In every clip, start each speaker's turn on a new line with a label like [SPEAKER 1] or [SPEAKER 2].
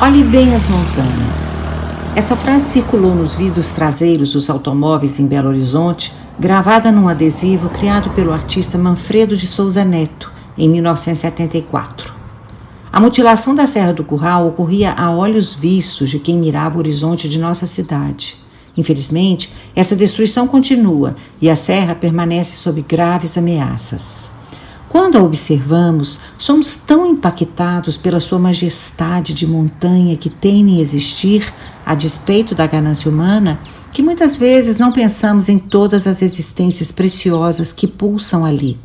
[SPEAKER 1] Olhe bem as montanhas. Essa frase circulou nos vidros traseiros dos automóveis em Belo Horizonte, gravada num adesivo criado pelo artista Manfredo de Souza Neto, em 1974. A mutilação da Serra do Curral ocorria a olhos vistos de quem mirava o horizonte de nossa cidade. Infelizmente, essa destruição continua e a serra permanece sob graves ameaças. Quando a observamos, somos tão impactados pela sua majestade de montanha que teime existir, a despeito da ganância humana, que muitas vezes não pensamos em todas as existências preciosas que pulsam ali.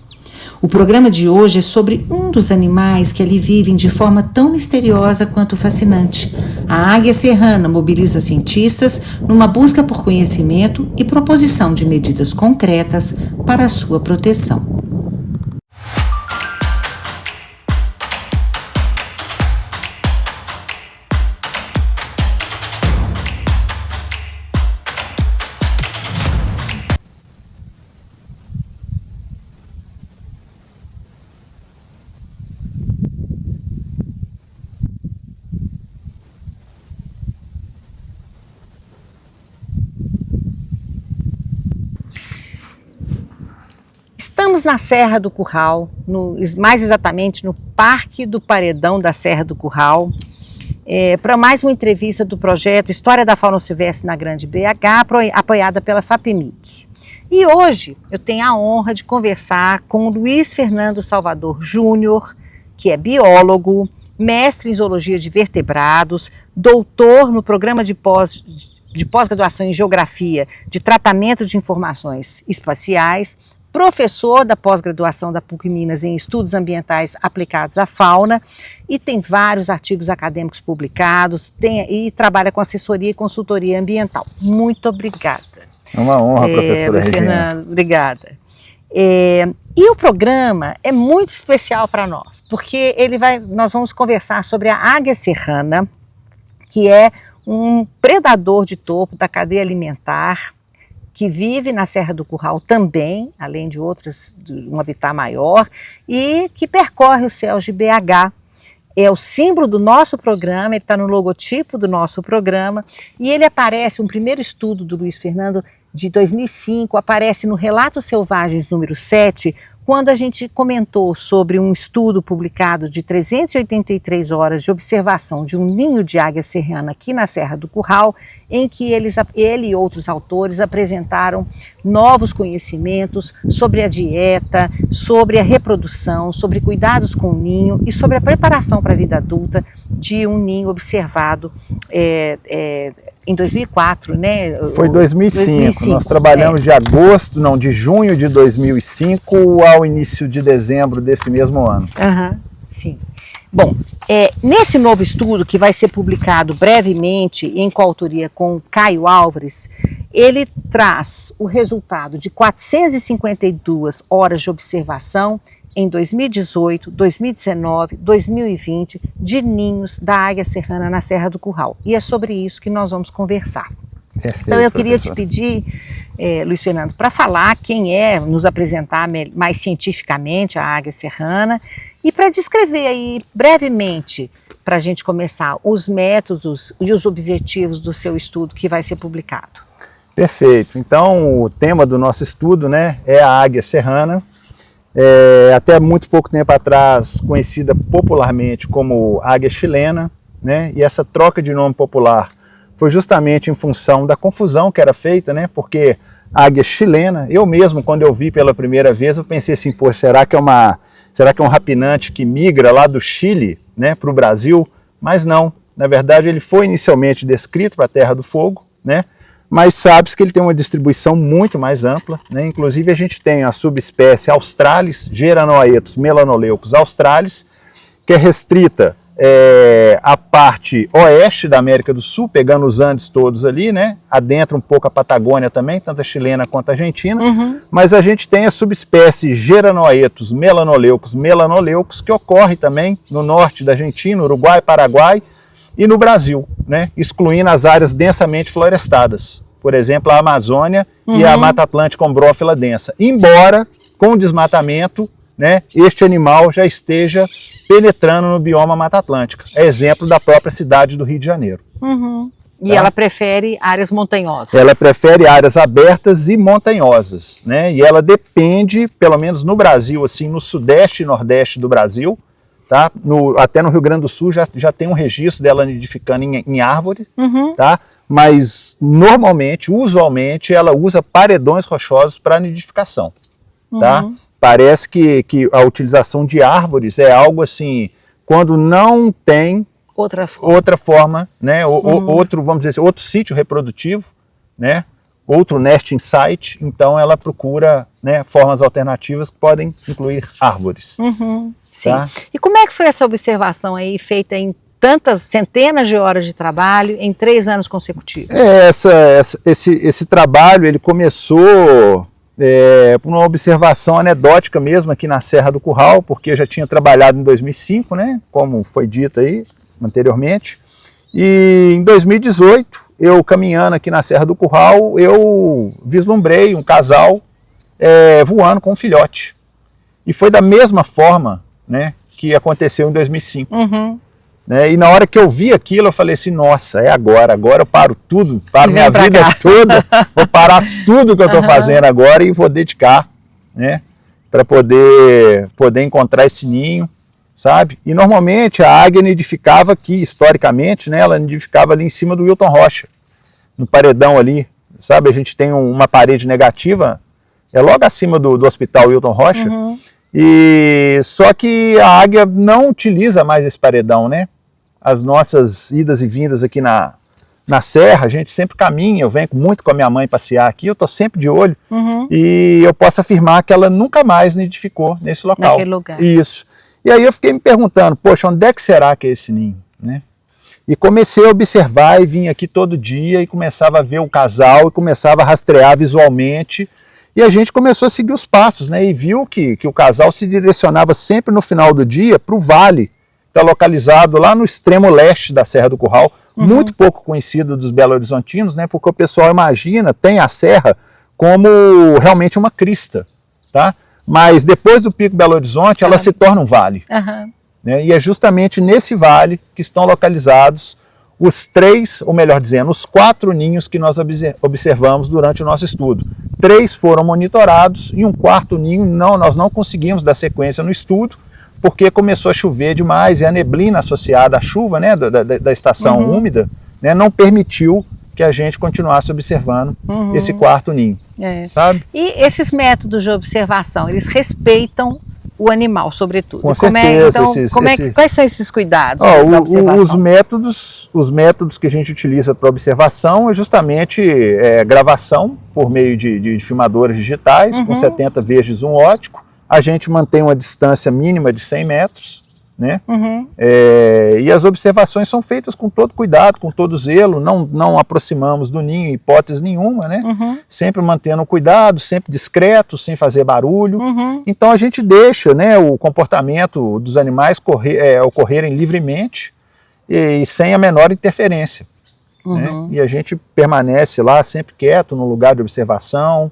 [SPEAKER 1] O programa de hoje é sobre um dos animais que ali vivem de forma tão misteriosa quanto fascinante. A águia serrana mobiliza cientistas numa busca por conhecimento e proposição de medidas concretas para a sua proteção. Estamos na Serra do Curral, mais exatamente no Parque do Paredão da Serra do Curral, para mais uma entrevista do projeto História da Fauna Silvestre na Grande BH, apoiada pela FAPEMIC. E hoje eu tenho a honra de conversar com o Luiz Fernando Salvador Júnior, que é biólogo, mestre em zoologia de vertebrados, doutor no programa de pós-graduação em geografia de tratamento de informações espaciais, professor da pós-graduação da PUC Minas em estudos ambientais aplicados à fauna e tem vários artigos acadêmicos publicados e trabalha com assessoria e consultoria ambiental. Muito obrigada.
[SPEAKER 2] É uma honra, professora
[SPEAKER 1] Luiz
[SPEAKER 2] Regina.
[SPEAKER 1] Fernando, obrigada. E o programa é muito especial para nós, porque nós vamos conversar sobre a águia serrana, que é um predador de topo da cadeia alimentar, que vive na Serra do Curral também, além de outras, de um habitat maior, e que percorre os céus de BH. É o símbolo do nosso programa, ele está no logotipo do nosso programa, e ele aparece, um primeiro estudo do Luiz Fernando, de 2005, aparece no Relatos Selvagens número 7, quando a gente comentou sobre um estudo publicado de 383 horas de observação de um ninho de águia serrana aqui na Serra do Curral, em que ele e outros autores apresentaram novos conhecimentos sobre a dieta, sobre a reprodução, sobre cuidados com o ninho e sobre a preparação para a vida adulta de um ninho observado em 2004, né?
[SPEAKER 2] Foi 2005. Nós trabalhamos de junho de 2005 ao início de dezembro desse mesmo ano.
[SPEAKER 1] Sim. Bom, nesse novo estudo, que vai ser publicado brevemente em coautoria com Caio Álvares, ele traz o resultado de 452 horas de observação em 2018, 2019, 2020, de ninhos da águia serrana na Serra do Curral. E é sobre isso que nós vamos conversar.
[SPEAKER 2] Perfeito,
[SPEAKER 1] então eu queria
[SPEAKER 2] professor.
[SPEAKER 1] te pedir, Luiz Fernando, para falar quem é, nos apresentar mais cientificamente a águia serrana e para descrever aí brevemente, para a gente começar, os métodos e os objetivos do seu estudo que vai ser publicado.
[SPEAKER 2] Perfeito. Então o tema do nosso estudo, né, é a águia serrana, até muito pouco tempo atrás conhecida popularmente como águia chilena, né, e essa troca de nome popular foi justamente em função da confusão que era feita, né? Porque a águia chilena, eu mesmo, quando eu vi pela primeira vez, eu pensei assim, pô, será que é um rapinante que migra lá do Chile, né, para o Brasil? Mas não, na verdade ele foi inicialmente descrito para a Terra do Fogo, né? Mas sabe-se que ele tem uma distribuição muito mais ampla, né? Inclusive a gente tem a subespécie australis, Geranoaetus melanoleucus australis, que é restrita a parte oeste da América do Sul, pegando os Andes todos ali, né? Adentra um pouco a Patagônia também, tanto a chilena quanto a argentina. Mas a gente tem a subespécie Geranoaetus melanoleucus, que ocorre também no norte da Argentina, Uruguai, Paraguai e no Brasil, né? Excluindo as áreas densamente florestadas. Por exemplo, a Amazônia e a Mata Atlântica ombrófila densa. Embora, com o desmatamento, né, este animal já esteja penetrando no bioma Mata Atlântica. É exemplo da própria cidade do Rio de Janeiro.
[SPEAKER 1] Uhum. E
[SPEAKER 2] Tá?
[SPEAKER 1] ela prefere áreas montanhosas.
[SPEAKER 2] Ela prefere áreas abertas e montanhosas, né? E ela depende, pelo menos no Brasil, assim, no sudeste e nordeste do Brasil, tá? Até no Rio Grande do Sul já tem um registro dela nidificando em árvore, tá? Mas normalmente, usualmente, ela usa paredões rochosos para nidificação, tá? Parece que a utilização de árvores é algo assim, quando não tem outra forma, né? Outro, vamos dizer assim, outro sítio reprodutivo, né? Outro nesting site, então ela procura, né, formas alternativas que podem incluir árvores.
[SPEAKER 1] Sim.
[SPEAKER 2] Tá?
[SPEAKER 1] E como é que foi essa observação aí, feita em tantas centenas de horas de trabalho em 3 anos consecutivos?
[SPEAKER 2] Esse trabalho ele começou por uma observação anedótica mesmo aqui na Serra do Curral, porque eu já tinha trabalhado em 2005, né, como foi dito aí anteriormente, e em 2018, eu caminhando aqui na Serra do Curral, eu vislumbrei um casal voando com um filhote. E foi da mesma forma, né, que aconteceu em 2005. Né? E na hora que eu vi aquilo, eu falei assim, nossa, é agora eu paro tudo, paro minha vida toda, vou parar tudo que eu estou fazendo agora e vou dedicar, né, para poder encontrar esse ninho, sabe? E normalmente a águia nidificava aqui, historicamente, né, ela nidificava ali em cima do Wilton Rocha, no paredão ali, sabe? A gente tem uma parede negativa, logo acima do Hospital Wilton Rocha, e só que a águia não utiliza mais esse paredão, né? As nossas idas e vindas aqui na serra, a gente sempre caminha, eu venho muito com a minha mãe passear aqui, eu estou sempre de olho, e eu posso afirmar que ela nunca mais nidificou nesse local.
[SPEAKER 1] Naquele lugar.
[SPEAKER 2] Isso. E aí eu fiquei me perguntando, poxa, onde é que será que é esse ninho, né? E comecei a observar e vim aqui todo dia e começava a ver o casal e começava a rastrear visualmente, e a gente começou a seguir os passos, né? E viu que o casal se direcionava sempre no final do dia para o vale, está localizado lá no extremo leste da Serra do Curral, muito pouco conhecido dos belo-horizontinos, né? Porque o pessoal imagina, tem a serra como realmente uma crista, tá? Mas depois do Pico Belo Horizonte, ela se torna um vale. Né? E é justamente nesse vale que estão localizados os 3, ou melhor dizendo, os 4 ninhos que nós observamos durante o nosso estudo. 3 foram monitorados e um 4º ninho nós não conseguimos dar sequência no estudo, porque começou a chover demais e a neblina associada à chuva, né, da estação úmida, né, não permitiu que a gente continuasse observando esse 4º ninho, sabe?
[SPEAKER 1] E esses métodos de observação, eles respeitam o animal, sobretudo?
[SPEAKER 2] Com certeza.
[SPEAKER 1] Quais são esses cuidados da observação?
[SPEAKER 2] Os métodos que a gente utiliza para observação é justamente gravação por meio de filmadores digitais, com 70 vezes de zoom óptico. A gente mantém uma distância mínima de 100 metros, né? E as observações são feitas com todo cuidado, com todo zelo, não aproximamos do ninho, hipótese nenhuma, né? Sempre mantendo cuidado, sempre discreto, sem fazer barulho. Então a gente deixa, né, o comportamento dos animais ocorrerem livremente e sem a menor interferência. Né? E a gente permanece lá sempre quieto no lugar de observação,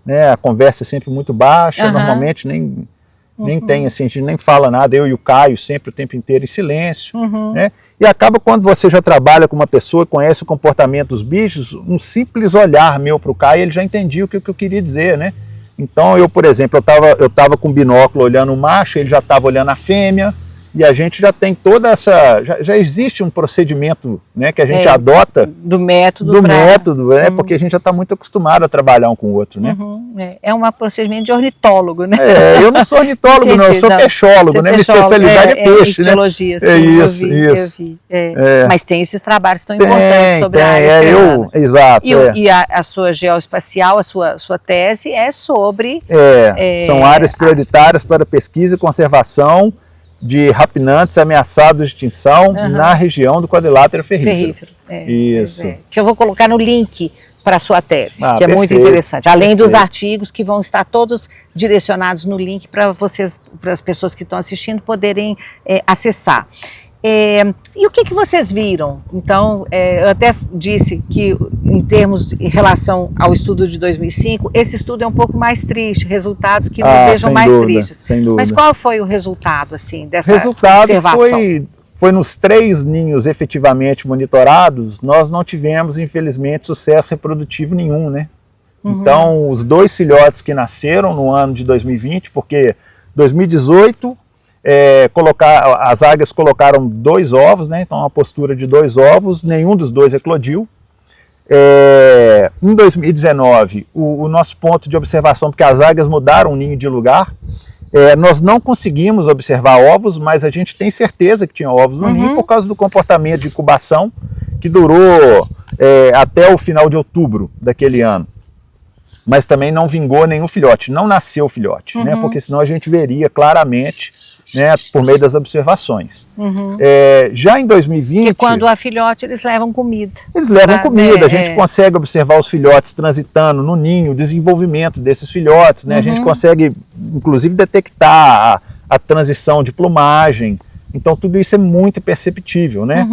[SPEAKER 2] né? A conversa é sempre muito baixa, normalmente nem tem, assim, a gente nem fala nada, eu e o Caio sempre o tempo inteiro em silêncio, né? E acaba quando você já trabalha com uma pessoa, conhece o comportamento dos bichos, um simples olhar meu para o Caio, ele já entendia o que eu queria dizer, né? Então eu, por exemplo, eu estava com o binóculo olhando o macho, ele já estava olhando a fêmea, e a gente já tem toda essa, já existe um procedimento, né, que a gente adota
[SPEAKER 1] do método,
[SPEAKER 2] né, porque a gente já está muito acostumado a trabalhar um com o outro, né?
[SPEAKER 1] É um procedimento de ornitólogo, né?
[SPEAKER 2] Eu não sou ornitólogo, não, eu sou peixólogo, né? Minha especialidade é peixe, né?
[SPEAKER 1] Ictiologia, sim,
[SPEAKER 2] isso.
[SPEAKER 1] Eu vi. Mas tem esses trabalhos tão importantes sobre a área serrana.
[SPEAKER 2] Exato.
[SPEAKER 1] E a sua geoespacial, a sua tese é sobre...
[SPEAKER 2] São áreas prioritárias para pesquisa e conservação de rapinantes ameaçados de extinção na região do quadrilátero ferrífero. Isso.
[SPEAKER 1] Que eu vou colocar no link para a sua tese, que é
[SPEAKER 2] perfeito,
[SPEAKER 1] muito interessante. Além dos artigos que vão estar todos direcionados no link para as pessoas que estão assistindo poderem acessar. E o que vocês viram? Então, eu até disse que em relação ao estudo de 2005, esse estudo é um pouco mais triste, resultados que nos deixam mais tristes.
[SPEAKER 2] Sem dúvida.
[SPEAKER 1] Mas qual foi o resultado, assim, dessa
[SPEAKER 2] observação?
[SPEAKER 1] Resultado
[SPEAKER 2] foi nos 3 ninhos efetivamente monitorados, nós não tivemos, infelizmente, sucesso reprodutivo nenhum, né? Então, os 2 filhotes que nasceram no ano de 2020, porque 2018... as águias colocaram 2 ovos, né? Então uma postura de 2 ovos, nenhum dos 2 eclodiu. Em 2019, o nosso ponto de observação, porque as águias mudaram o ninho de lugar, nós não conseguimos observar ovos, mas a gente tem certeza que tinha ovos no ninho por causa do comportamento de incubação que durou até o final de outubro daquele ano. Mas também não vingou nenhum filhote, não nasceu filhote, né? Porque senão a gente veria claramente, né, por meio das observações. Já em 2020...
[SPEAKER 1] Porque quando há filhote, eles levam comida.
[SPEAKER 2] Eles levam comida, a gente consegue observar os filhotes transitando no ninho, o desenvolvimento desses filhotes, né? A gente consegue, inclusive, detectar a transição de plumagem. Então, tudo isso é muito perceptível, né?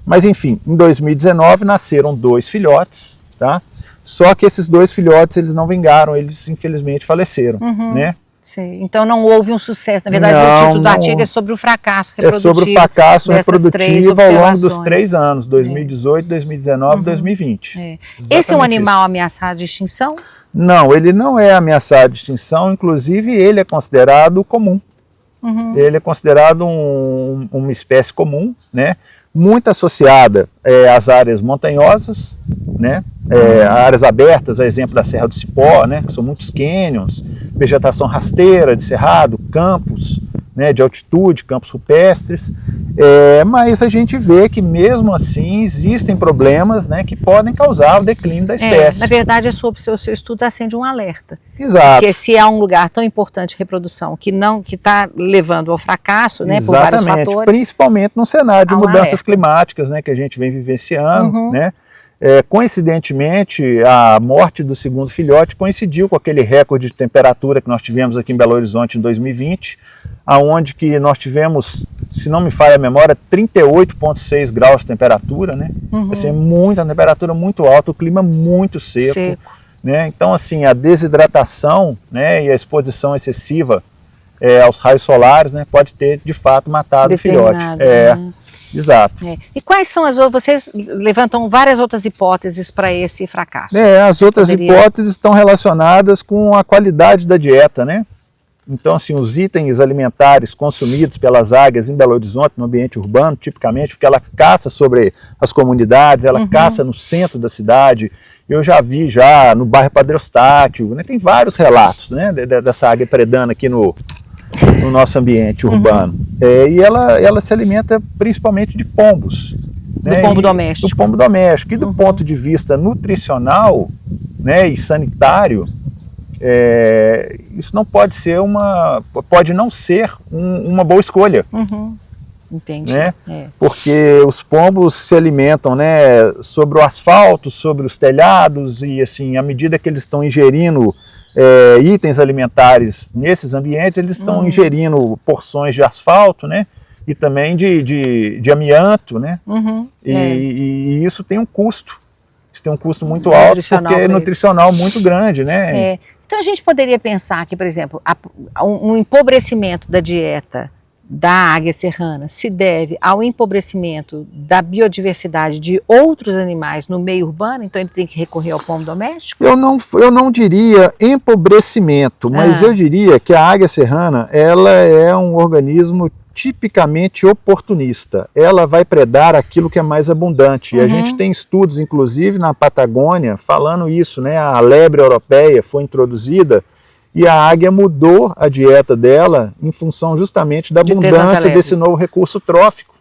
[SPEAKER 2] Mas, enfim, em 2019 nasceram 2 filhotes, tá? Só que esses 2 filhotes, eles não vingaram, eles infelizmente faleceram, né?
[SPEAKER 1] Sim. Então não houve um sucesso, na verdade o título do artigo é sobre o fracasso reprodutivo.
[SPEAKER 2] É sobre o fracasso reprodutivo ao longo dos 3 anos, 2018, 2019 e 2020.
[SPEAKER 1] Esse é um animal ameaçado de extinção?
[SPEAKER 2] Não, ele não é ameaçado de extinção, inclusive ele é considerado comum. Ele é considerado uma espécie comum, né? Muito associada às áreas montanhosas, né? Áreas abertas, a exemplo da Serra do Cipó, né? Que são muitos cânions, vegetação rasteira de cerrado, campos, né? De altitude, campos rupestres, mas a gente vê que mesmo assim existem problemas, né? Que podem causar o declínio da espécie.
[SPEAKER 1] Na verdade, o seu estudo acende um alerta.
[SPEAKER 2] Exato.
[SPEAKER 1] Porque se há um lugar tão importante de reprodução que está levando ao fracasso, né? Por vários fatores.
[SPEAKER 2] Principalmente no cenário de mudanças climáticas, né? Que a gente vem vivenciando, né? Coincidentemente, a morte do 2º filhote coincidiu com aquele recorde de temperatura que nós tivemos aqui em Belo Horizonte em 2020, aonde que nós tivemos, se não me falha a memória, 38,6 graus de temperatura, né? Assim, muita temperatura muito alta, o clima muito seco. Né? Então, assim, a desidratação, né, e a exposição excessiva aos raios solares, né, pode ter, de fato, matado o filhote. Exato.
[SPEAKER 1] E quais são vocês levantam várias outras hipóteses para esse fracasso?
[SPEAKER 2] As outras hipóteses estão relacionadas com a qualidade da dieta, né? Então, assim, os itens alimentares consumidos pelas águias em Belo Horizonte, no ambiente urbano, tipicamente, porque ela caça sobre as comunidades, ela caça no centro da cidade. Eu já vi no bairro Padre Eustáquio, né? Tem vários relatos, né, dessa águia predando aqui no nosso ambiente urbano. E ela se alimenta principalmente de pombos.
[SPEAKER 1] Do pombo doméstico.
[SPEAKER 2] Do pombo doméstico. E do ponto de vista nutricional, né, e sanitário, isso não pode ser pode não ser uma boa escolha.
[SPEAKER 1] Entendi.
[SPEAKER 2] Né? Porque os pombos se alimentam, né, sobre o asfalto, sobre os telhados, e assim, à medida que eles estão ingerindo itens alimentares nesses ambientes, eles estão ingerindo porções de asfalto, né, e também de amianto, né, e isso tem um custo. Isso tem um custo muito alto, porque é nutricional muito grande, né?
[SPEAKER 1] Então a gente poderia pensar que, por exemplo, um empobrecimento da dieta da águia serrana se deve ao empobrecimento da biodiversidade de outros animais no meio urbano, então ele tem que recorrer ao pombo doméstico?
[SPEAKER 2] Eu não diria empobrecimento, mas eu diria que a águia serrana, ela é um organismo tipicamente oportunista. Ela vai predar aquilo que é mais abundante. E a gente tem estudos, inclusive na Patagônia, falando isso, né? A lebre europeia foi introduzida e a águia mudou a dieta dela em função justamente da abundância desse novo recurso trófico,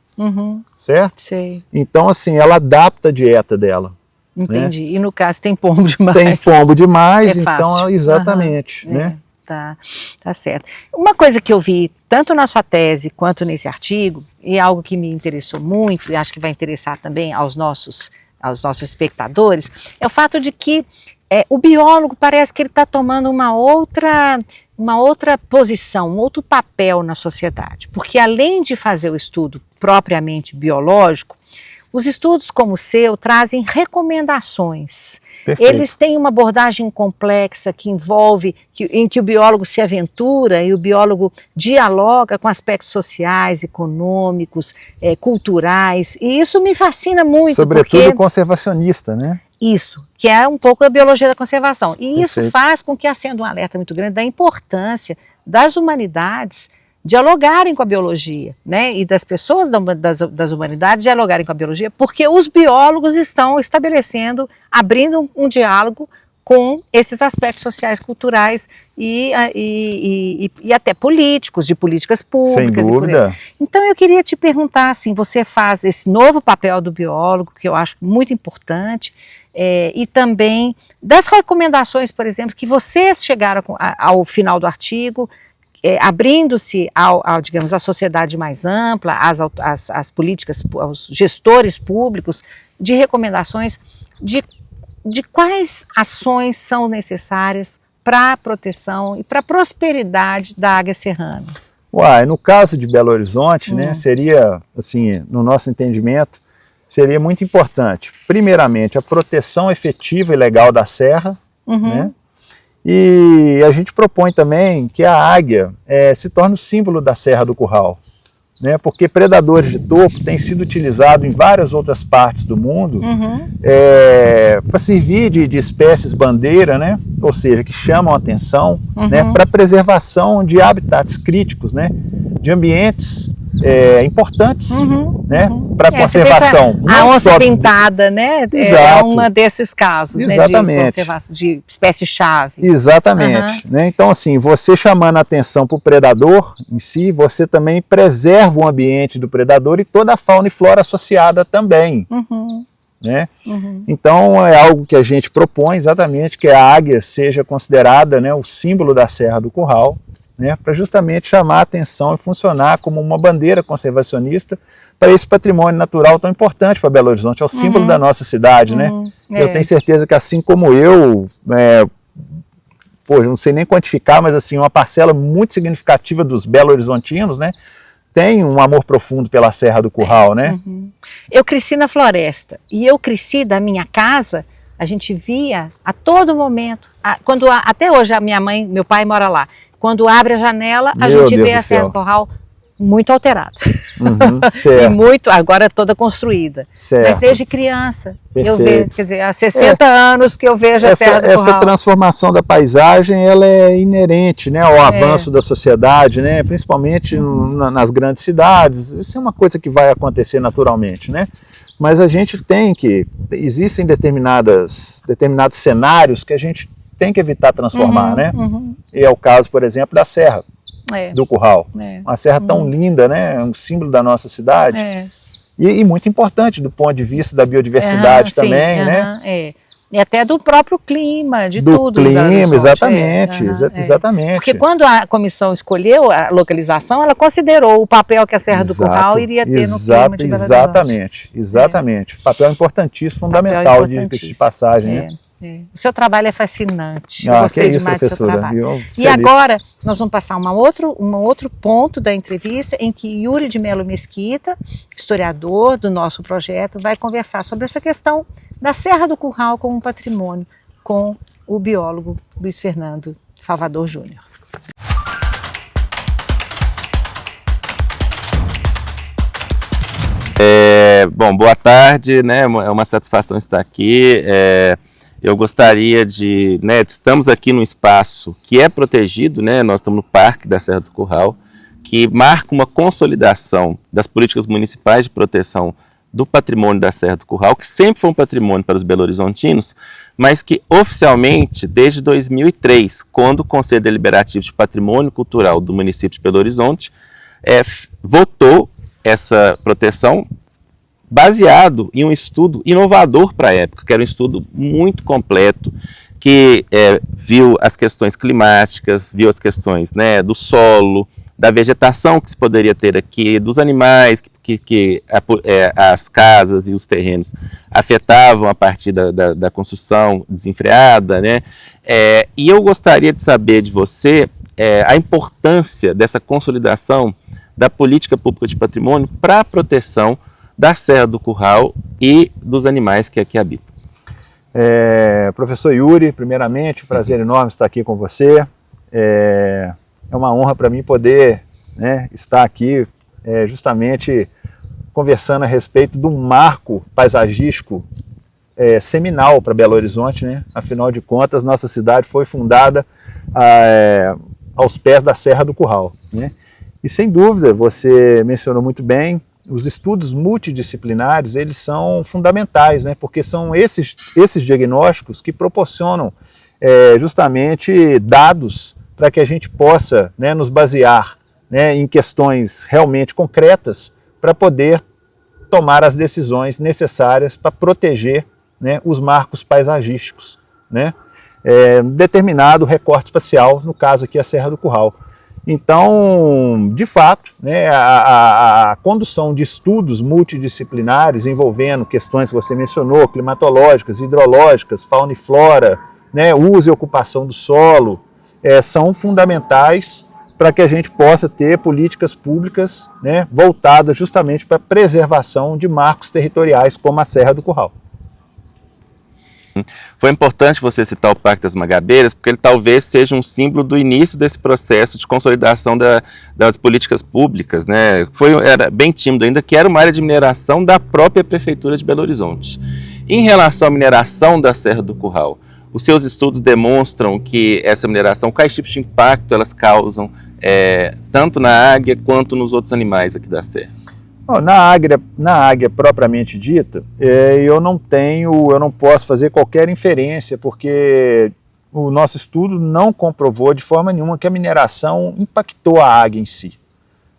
[SPEAKER 2] certo?
[SPEAKER 1] Sei.
[SPEAKER 2] Então, assim, ela adapta a dieta dela.
[SPEAKER 1] Entendi.
[SPEAKER 2] Né?
[SPEAKER 1] E no caso tem pombo demais.
[SPEAKER 2] Tem pombo demais, então, exatamente, né?
[SPEAKER 1] Tá certo. Uma coisa que eu vi, tanto na sua tese quanto nesse artigo, e algo que me interessou muito, e acho que vai interessar também aos nossos espectadores, é o fato de que o biólogo parece que ele está tomando uma outra uma outra posição, um outro papel na sociedade, porque além de fazer o estudo propriamente biológico, os estudos como o seu trazem recomendações.
[SPEAKER 2] Perfeito.
[SPEAKER 1] Eles têm uma abordagem complexa que envolve, em que o biólogo se aventura e o biólogo dialoga com aspectos sociais, econômicos, culturais, e isso me fascina muito.
[SPEAKER 2] Sobretudo
[SPEAKER 1] porque
[SPEAKER 2] conservacionista, né?
[SPEAKER 1] isso, que é um pouco a biologia da conservação. E isso
[SPEAKER 2] Perfeito.
[SPEAKER 1] faz com que acenda um alerta muito grande da importância das humanidades dialogarem com a biologia, né? E das pessoas das humanidades dialogarem com a biologia, porque os biólogos estão estabelecendo, abrindo um diálogo com esses aspectos sociais, culturais e até políticos, de políticas públicas.
[SPEAKER 2] Sem dúvida.
[SPEAKER 1] Então eu queria te perguntar, assim, você faz esse novo papel do biólogo, que eu acho muito importante, e também das recomendações, por exemplo, que vocês chegaram ao final do artigo, abrindo-se digamos, à sociedade mais ampla, às políticas, aos gestores públicos, de recomendações de quais ações são necessárias para a proteção e para a prosperidade da águia serrana.
[SPEAKER 2] No caso de Belo Horizonte, né, seria, assim, no nosso entendimento, seria muito importante, primeiramente, a proteção efetiva e legal da serra, né? E a gente propõe também que a águia se torne o símbolo da Serra do Curral, né? Porque predadores de topo têm sido utilizados em várias outras partes do mundo para servir de espécies bandeira, né? Ou seja, que chamam a atenção, né? Para preservação de habitats críticos, né? De ambientes importantes, né? Para conservação.
[SPEAKER 1] A onça pintada, né? É uma desses casos,
[SPEAKER 2] exatamente,
[SPEAKER 1] né? De espécie-chave.
[SPEAKER 2] Exatamente. Né? Então, assim, você chamando a atenção para o predador em si, você também preserva o ambiente do predador e toda a fauna e flora associada também. Né? Então, é algo que a gente propõe exatamente, que a águia seja considerada, né, o símbolo da Serra do Curral, né, para justamente chamar a atenção e funcionar como uma bandeira conservacionista para esse patrimônio natural tão importante para Belo Horizonte, é o símbolo da nossa cidade, né? Eu tenho certeza que, assim como eu, não sei nem quantificar, mas assim, uma parcela muito significativa dos belo-horizontinos, né, tem um amor profundo pela Serra do Curral, né?
[SPEAKER 1] Eu cresci na floresta e eu cresci da minha casa, a gente via a todo momento, até hoje a minha mãe, meu pai mora lá, quando abre a janela, a gente vê a Serra do Curral muito alterada. E muito, agora toda construída. Mas desde criança, eu vejo, quer dizer, há 60 anos que eu vejo a Serra do Curral.
[SPEAKER 2] Essa transformação da paisagem, ela é inerente, né, ao avanço da sociedade, né, principalmente nas grandes cidades. Isso é uma coisa que vai acontecer naturalmente, né? Mas a gente existem determinados cenários que a gente tem que evitar transformar, né? E é o caso, por exemplo, da Serra do Curral. Uma serra tão linda, né? Um símbolo da nossa cidade. E muito importante do ponto de vista da biodiversidade também, né?
[SPEAKER 1] E até do próprio clima, de tudo.
[SPEAKER 2] Do clima, exatamente, exatamente.
[SPEAKER 1] Porque quando a comissão escolheu a localização, ela considerou o papel que a Serra do Curral iria ter no clima de Belo Horizonte.
[SPEAKER 2] Exatamente. Papel importantíssimo, fundamental, de passagem, né?
[SPEAKER 1] O seu trabalho é fascinante. Eu gostei demais do seu trabalho. E agora nós vamos passar um outro ponto da entrevista em que Yuri de Melo Mesquita, historiador do nosso projeto, vai conversar sobre essa questão da Serra do Curral como um patrimônio com o biólogo Luiz Fernando Salvador Júnior.
[SPEAKER 3] Bom, boa tarde, né? É uma satisfação estar aqui. Eu gostaria estamos aqui num espaço que é protegido, né? Nós estamos no Parque da Serra do Curral, que marca uma consolidação das políticas municipais de proteção do patrimônio da Serra do Curral, que sempre foi um patrimônio para os belo-horizontinos, mas que oficialmente, desde 2003, quando o Conselho Deliberativo de Patrimônio Cultural do município de Belo Horizonte votou essa proteção baseado em um estudo inovador para a época, que era um estudo muito completo, que viu as questões climáticas, viu as questões, né, do solo, da vegetação que se poderia ter aqui, dos animais que as casas e os terrenos afetavam a partir da construção desenfreada, né? E eu gostaria de saber de você a importância dessa consolidação da política pública de patrimônio para a proteção da Serra do Curral e dos animais que aqui habitam.
[SPEAKER 2] Professor Yuri, primeiramente, um prazer enorme estar aqui com você. É uma honra para mim poder, né, estar aqui justamente conversando a respeito de um marco paisagístico seminal para Belo Horizonte, né? Afinal de contas, nossa cidade foi fundada aos pés da Serra do Curral, né? E sem dúvida, você mencionou muito bem, os estudos multidisciplinares, eles são fundamentais, né? Porque são esses diagnósticos que proporcionam justamente dados para que a gente possa, né, nos basear, né, em questões realmente concretas para poder tomar as decisões necessárias para proteger, né, os marcos paisagísticos, né, determinado recorte espacial, no caso aqui a Serra do Curral. Então, de fato, né, a condução de estudos multidisciplinares envolvendo questões que você mencionou, climatológicas, hidrológicas, fauna e flora, né, uso e ocupação do solo, são fundamentais para que a gente possa ter políticas públicas, né, voltadas justamente para a preservação de marcos territoriais como a Serra do Curral.
[SPEAKER 3] Foi importante você citar o Parque das Magabeiras, porque ele talvez seja um símbolo do início desse processo de consolidação das políticas públicas, né? Era bem tímido ainda, que era uma área de mineração da própria Prefeitura de Belo Horizonte. Em relação à mineração da Serra do Curral, os seus estudos demonstram que essa mineração, quais tipos de impacto elas causam, tanto na águia quanto nos outros animais aqui da Serra?
[SPEAKER 2] Na águia propriamente dita, eu não posso fazer qualquer inferência, porque o nosso estudo não comprovou de forma nenhuma que a mineração impactou a águia em si,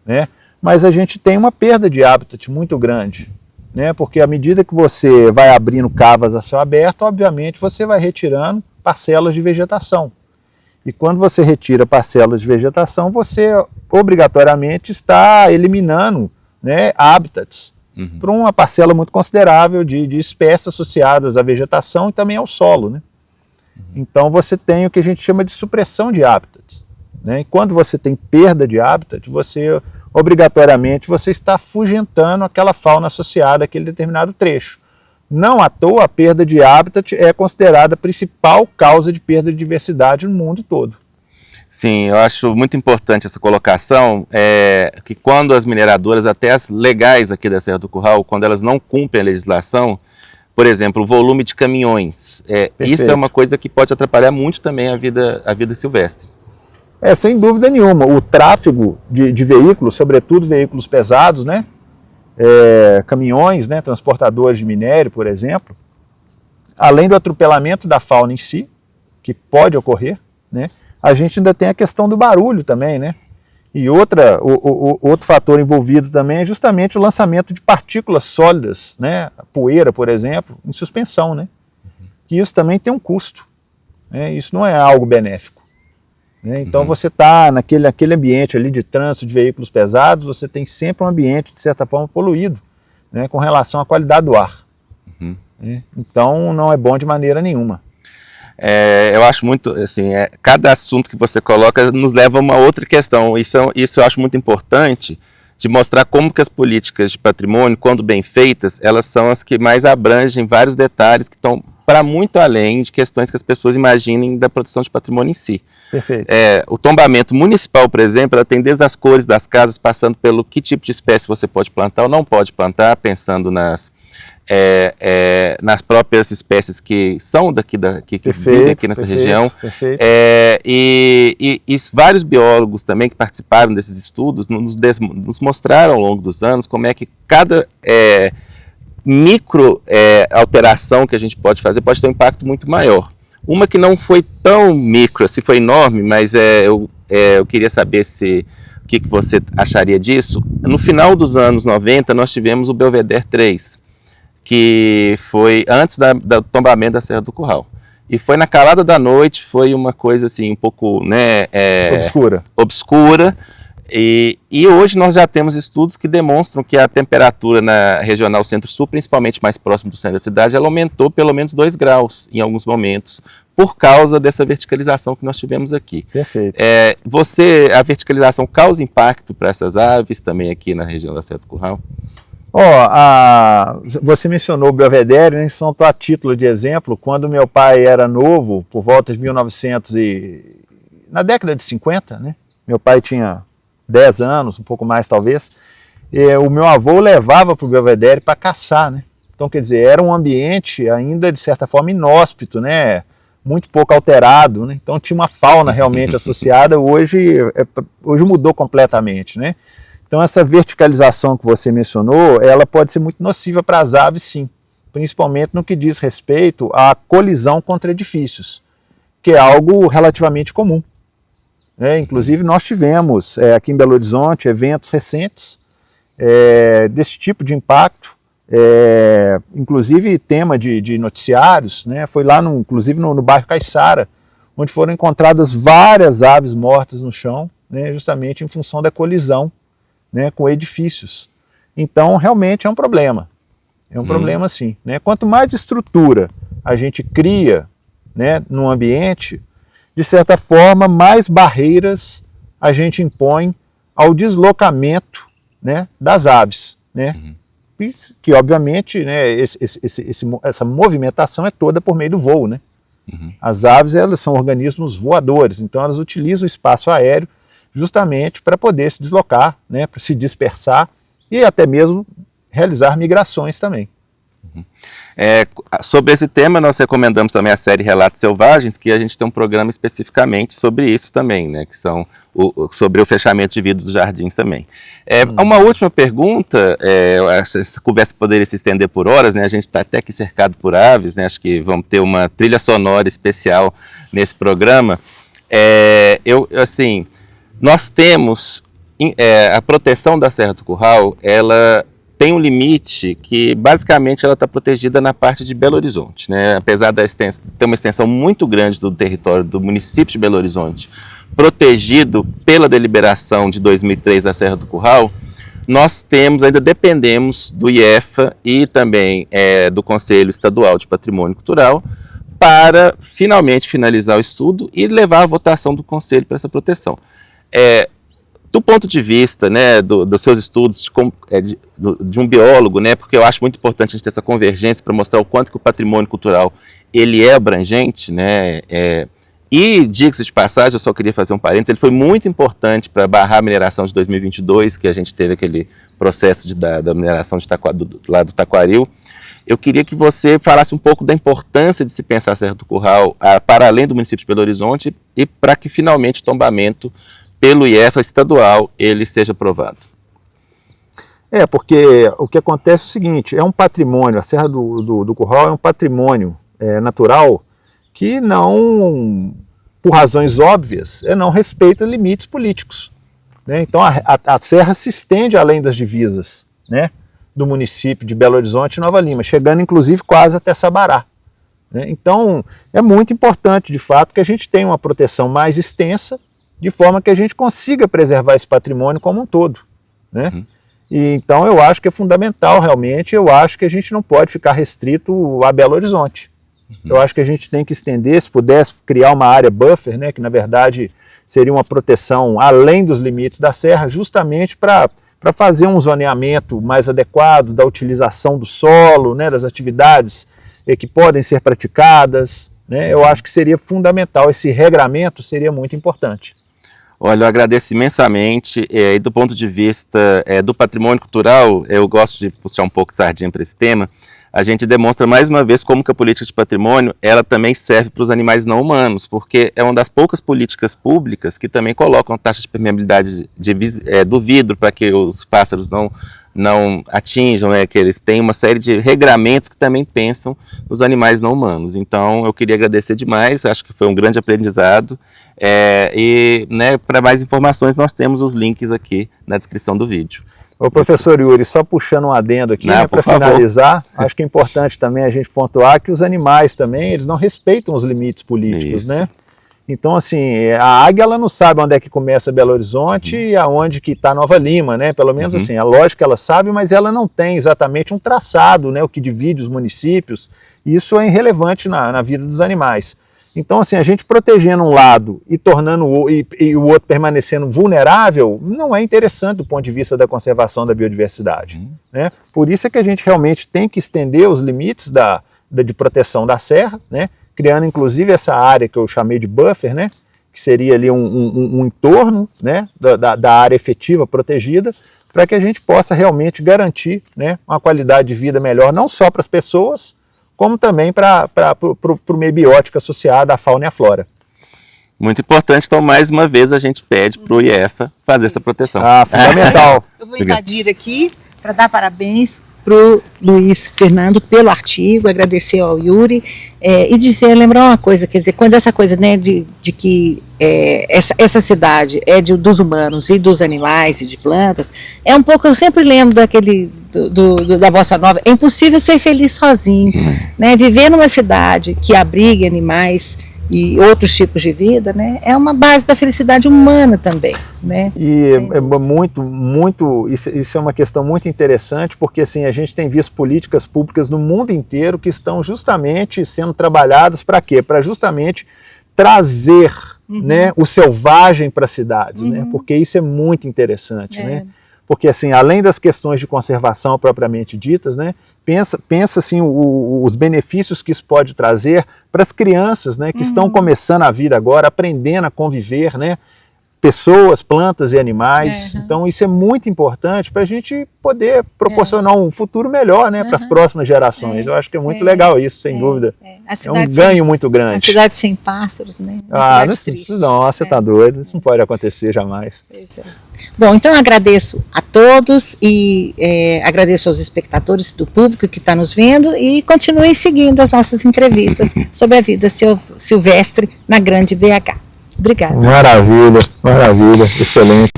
[SPEAKER 2] né? Mas a gente tem uma perda de hábitat muito grande, né? Porque à medida que você vai abrindo cavas a céu aberto, obviamente você vai retirando parcelas de vegetação. E quando você retira parcelas de vegetação, você obrigatoriamente está eliminando, né, habitats para uma parcela muito considerável de espécies associadas à vegetação e também ao solo, né? Então você tem o que a gente chama de supressão de habitats, né? E quando você tem perda de habitat, você obrigatoriamente você está afugentando aquela fauna associada àquele determinado trecho. Não à toa, a perda de habitat é considerada a principal causa de perda de diversidade no mundo todo.
[SPEAKER 3] Sim, eu acho muito importante essa colocação, que quando as mineradoras, até as legais aqui da Serra do Curral, quando elas não cumprem a legislação, por exemplo, o volume de caminhões, isso é uma coisa que pode atrapalhar muito também a vida silvestre.
[SPEAKER 2] Sem dúvida nenhuma, o tráfego de veículos, sobretudo veículos pesados, né, caminhões, né, transportadores de minério, por exemplo, além do atropelamento da fauna em si, que pode ocorrer, né, a gente ainda tem a questão do barulho também, né? E outro fator envolvido também é justamente o lançamento de partículas sólidas, né? A poeira, por exemplo, em suspensão, né? E isso também tem um custo, né? Isso não é algo benéfico, né? Então você está naquele ambiente ali de trânsito de veículos pesados, você tem sempre um ambiente, de certa forma, poluído, né? Com relação à qualidade do ar. Né? Então não é bom de maneira nenhuma.
[SPEAKER 3] Eu acho muito, assim, cada assunto que você coloca nos leva a uma outra questão. Isso eu acho muito importante, de mostrar como que as políticas de patrimônio, quando bem feitas, elas são as que mais abrangem vários detalhes que estão para muito além de questões que as pessoas imaginem da produção de patrimônio em si.
[SPEAKER 2] Perfeito.
[SPEAKER 3] O tombamento municipal, por exemplo, ela tem desde as cores das casas, passando pelo que tipo de espécie você pode plantar ou não pode plantar, pensando nas próprias espécies que são que vivem aqui nessa região. E vários biólogos também que participaram desses estudos nos mostraram ao longo dos anos como é que cada micro alteração que a gente pode fazer pode ter um impacto muito maior. Uma que não foi tão micro, assim, foi enorme, mas eu queria saber o que você acharia disso. No final dos anos 90, nós tivemos o Belvedere 3, que foi antes do tombamento da Serra do Curral. E foi na calada da noite, foi uma coisa assim um pouco, né, obscura. E hoje nós já temos estudos que demonstram que a temperatura na regional centro-sul, principalmente mais próximo do centro da cidade, ela aumentou pelo menos 2 graus em alguns momentos por causa dessa verticalização que nós tivemos aqui.
[SPEAKER 2] Perfeito.
[SPEAKER 3] A verticalização causa impacto para essas aves também aqui na região da Serra do Curral?
[SPEAKER 2] Você mencionou o Belvedere, né? Só a título de exemplo, quando meu pai era novo, por volta de 1900 na década de 50, né? Meu pai tinha 10 anos, um pouco mais talvez, o meu avô levava para o Belvedere para caçar, né? Então, quer dizer, era um ambiente ainda, de certa forma, inóspito, né? Muito pouco alterado, né? Então tinha uma fauna realmente associada, hoje mudou completamente, né? Então essa verticalização que você mencionou, ela pode ser muito nociva para as aves, sim, principalmente no que diz respeito à colisão contra edifícios, que é algo relativamente comum. Inclusive nós tivemos aqui em Belo Horizonte eventos recentes desse tipo de impacto, inclusive tema de noticiários, né? Foi lá inclusive no bairro Caiçara, onde foram encontradas várias aves mortas no chão, né? Justamente em função da colisão, né, com edifícios. Então realmente é um problema, problema sim, né? Quanto mais estrutura a gente cria, né, no ambiente, de certa forma mais barreiras a gente impõe ao deslocamento, né, das aves, né? Que obviamente, né, essa movimentação é toda por meio do voo, né? As aves, elas são organismos voadores, então elas utilizam o espaço aéreo justamente para poder se deslocar, né, para se dispersar e até mesmo realizar migrações também.
[SPEAKER 3] Sobre esse tema, nós recomendamos também a série Relatos Selvagens, que a gente tem um programa especificamente sobre isso também, né, que são sobre o fechamento de vidros dos jardins também. Uma última pergunta, essa conversa poderia se estender por horas, né, a gente está até aqui cercado por aves, né, acho que vamos ter uma trilha sonora especial nesse programa. Nós temos a proteção da Serra do Curral, ela tem um limite que basicamente ela está protegida na parte de Belo Horizonte, né? Apesar de ter uma extensão muito grande do território do município de Belo Horizonte, protegido pela deliberação de 2003 da Serra do Curral, nós ainda dependemos do IEFA e também do Conselho Estadual de Patrimônio Cultural para finalmente finalizar o estudo e levar a votação do Conselho para essa proteção. Do ponto de vista, né, dos seus estudos de um biólogo, né, porque eu acho muito importante a gente ter essa convergência para mostrar o quanto que o patrimônio cultural ele é abrangente, né, e diga-se de passagem, eu só queria fazer um parênteses, ele foi muito importante para barrar a mineração de 2022, que a gente teve aquele processo da mineração lá do Taquaril. Eu queria que você falasse um pouco da importância de se pensar a Serra do Curral para além do município de Belo Horizonte e para que finalmente o tombamento pelo IEFA estadual ele seja aprovado.
[SPEAKER 2] Porque o que acontece é o seguinte, é um patrimônio, a Serra do Curral é um patrimônio natural que não, por razões óbvias, não respeita limites políticos, né? Então a serra se estende além das divisas, né, do município de Belo Horizonte e Nova Lima, chegando inclusive quase até Sabará, né? Então é muito importante de fato que a gente tenha uma proteção mais extensa, de forma que a gente consiga preservar esse patrimônio como um todo, né? E então eu acho que é fundamental realmente, eu acho que a gente não pode ficar restrito a Belo Horizonte. Eu acho que a gente tem que estender, se pudesse criar uma área buffer, né, que na verdade seria uma proteção além dos limites da serra, justamente para fazer um zoneamento mais adequado da utilização do solo, né, das atividades que podem ser praticadas, né? Eu acho que seria fundamental, esse regramento seria muito importante.
[SPEAKER 3] Olha, eu agradeço imensamente, e do ponto de vista do patrimônio cultural, eu gosto de puxar um pouco de sardinha para esse tema. A gente demonstra mais uma vez como que a política de patrimônio, ela também serve para os animais não humanos, porque é uma das poucas políticas públicas que também colocam a taxa de permeabilidade do vidro para que os pássaros não atinjam, né, que eles têm uma série de regramentos que também pensam nos animais não humanos. Então eu queria agradecer demais, acho que foi um grande aprendizado, e né, para mais informações nós temos os links aqui na descrição do vídeo.
[SPEAKER 2] Ô professor Yuri, só puxando um adendo aqui, né, para finalizar, acho que é importante também a gente pontuar que os animais também, eles não respeitam os limites políticos,
[SPEAKER 3] Isso.
[SPEAKER 2] né? Então, assim, a águia ela não sabe onde é que começa Belo Horizonte e aonde que está Nova Lima, né? Pelo menos assim, a lógica ela sabe, mas ela não tem exatamente um traçado, né, o que divide os municípios. Isso é irrelevante na vida dos animais. Então, assim, a gente protegendo um lado e tornando e o outro permanecendo vulnerável, não é interessante do ponto de vista da conservação da biodiversidade. Né? Por isso é que a gente realmente tem que estender os limites de proteção da serra, né? Criando inclusive essa área que eu chamei de buffer, né? Que seria ali um entorno, né? da área efetiva protegida, para que a gente possa realmente garantir, né? Uma qualidade de vida melhor, não só para as pessoas, como também para o meio biótico associado à fauna e à flora.
[SPEAKER 3] Muito importante, então mais uma vez a gente pede para o IEFA fazer essa proteção.
[SPEAKER 2] Fundamental.
[SPEAKER 1] Eu vou invadir aqui para dar parabéns para o Luiz Fernando pelo artigo, agradecer ao Yuri e lembrar uma coisa, quer dizer, quando essa coisa, né, de que essa cidade é dos humanos e dos animais e de plantas, é um pouco, eu sempre lembro da Bossa Nova, é impossível ser feliz sozinho, né? Viver numa cidade que abrigue animais e outros tipos de vida, né, é uma base da felicidade humana também, né?
[SPEAKER 2] E isso é uma questão muito interessante, porque assim, a gente tem visto políticas públicas no mundo inteiro que estão justamente sendo trabalhadas para quê? Para justamente trazer né, o selvagem para as cidades, né? Porque isso é muito interessante, né? Porque assim, além das questões de conservação propriamente ditas, né, pensa assim, os benefícios que isso pode trazer para as crianças, né, que estão começando a vida agora, aprendendo a conviver, né, pessoas, plantas e animais. Então isso é muito importante para a gente poder proporcionar um futuro melhor, né, para as próximas gerações. Eu acho que é muito legal isso, sem dúvida. É um ganho muito grande.
[SPEAKER 1] A cidade sem pássaros, né?
[SPEAKER 2] Não, você está doido, isso não pode acontecer jamais.
[SPEAKER 1] Bom, então eu agradeço a todos e agradeço aos espectadores do público que está nos vendo e continuem seguindo as nossas entrevistas sobre a vida silvestre na Grande BH. Obrigada.
[SPEAKER 2] Maravilha, excelente.